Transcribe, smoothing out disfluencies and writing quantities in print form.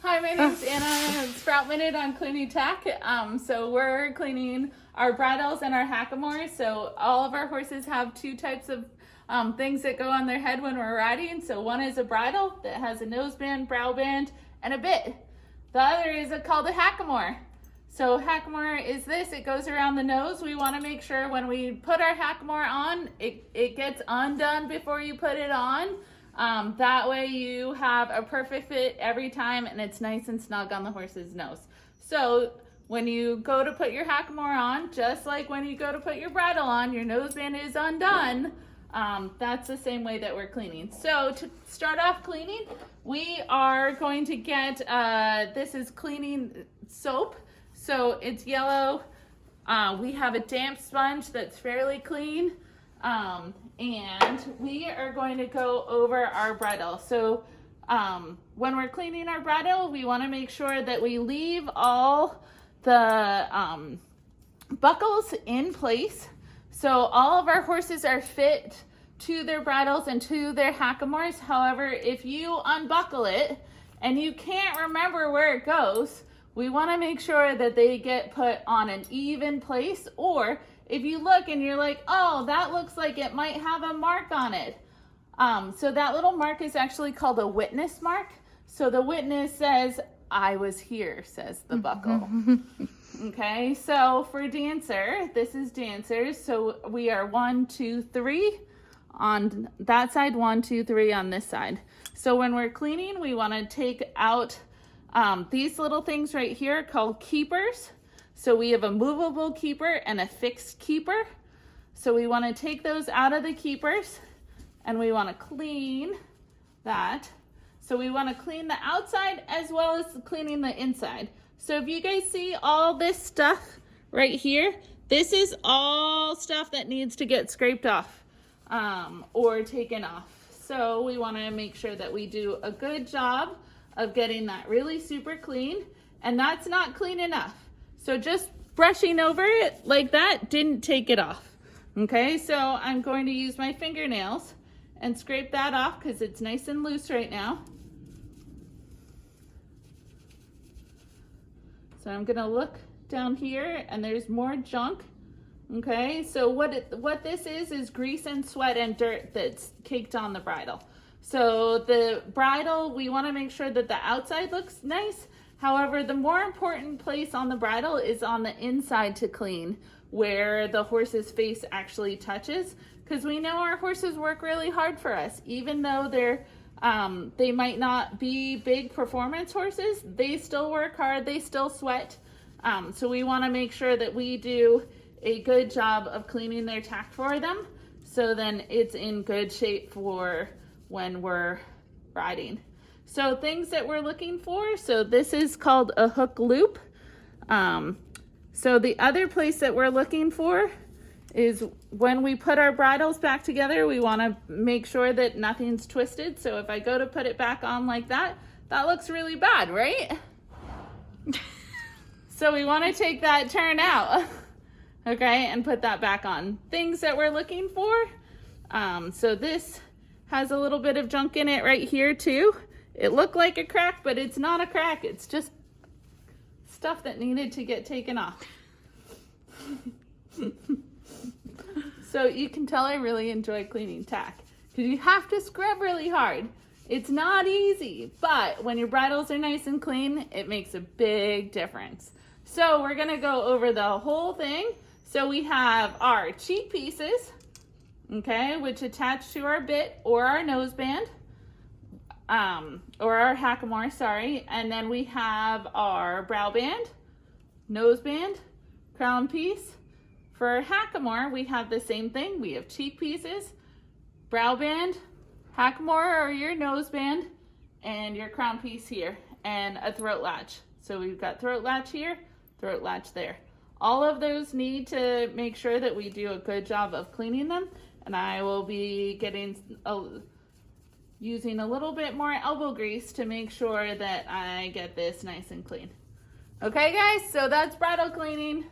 Hi, my name's Anna. It's Sprout Minute on Cleaning Tech. So we're cleaning our bridles and our hackamores. So all of our horses have two types of things that go on their head when we're riding. So one is a bridle that has a noseband, brow band, and a bit. The other is called a hackamore. So hackamore is this, it goes around the nose. We want to make sure when we put our hackamore on, it gets undone before you put it on. That way you have a perfect fit every time and it's nice and snug on the horse's nose. So when you go to put your hackamore on, just like when you go to put your bridle on, your noseband is undone. That's the same way that we're cleaning. So to start off cleaning, we are going to get, this is cleaning soap. So it's yellow. We have a damp sponge that's fairly clean. And we are going to go over our bridle. So when we're cleaning our bridle, we want to make sure that we leave all the buckles in place. So all of our horses are fit to their bridles and to their hackamores. However, if you unbuckle it and you can't remember where it goes, we want to make sure that they get put on an even place, or if you look and you're like, oh, that looks like it might have a mark on it. So that little mark is actually called a witness mark. So the witness says, I was here, says the buckle. Okay, so for dancer, this is dancers. So we are 1, 2, 3 on that side, 1, 2, 3 on this side. So when we're cleaning, we want to take out these little things right here called keepers. So we have a movable keeper and a fixed keeper. So we want to take those out of the keepers and we want to clean that. So we want to clean the outside as well as cleaning the inside. So if you guys see all this stuff right here, this is all stuff that needs to get scraped off or taken off. So we want to make sure that we do a good job of getting that really super clean, and that's not clean enough. So just brushing over it like that didn't take it off. Okay, so I'm going to use my fingernails and scrape that off because it's nice and loose right now. So I'm gonna look down here and there's more junk. Okay, so what this is grease and sweat and dirt that's caked on the bridle. So the bridle, we want to make sure that the outside looks nice. However, the more important place on the bridle is on the inside to clean, where the horse's face actually touches, because we know our horses work really hard for us. Even though they might not be big performance horses, they still work hard, they still sweat. So we want to make sure that we do a good job of cleaning their tack for them, so then it's in good shape for when we're riding. So things that we're looking for, so this is called a hook loop. So the other place that we're looking for is when we put our bridles back together, we want to make sure that nothing's twisted. So if I go to put it back on like that, that looks really bad, right? So we want to take that turn out, okay, and put that back on. Things that we're looking for, so this has a little bit of junk in it right here too. It looked like a crack, but it's not a crack. It's just stuff that needed to get taken off. So you can tell I really enjoy cleaning tack because you have to scrub really hard. It's not easy, but when your bridles are nice and clean, it makes a big difference. So we're gonna go over the whole thing. So we have our cheek pieces, okay, which attach to our bit or our noseband, or our hackamore, sorry. And then we have our brow band, noseband, crown piece. For our hackamore, we have the same thing. We have cheek pieces, brow band, hackamore or your noseband, and your crown piece here, and a throat latch. So we've got throat latch here, throat latch there. All of those need to make sure that we do a good job of cleaning them, and I will be using a little bit more elbow grease to make sure that I get this nice and clean. Okay guys, so that's bridle cleaning.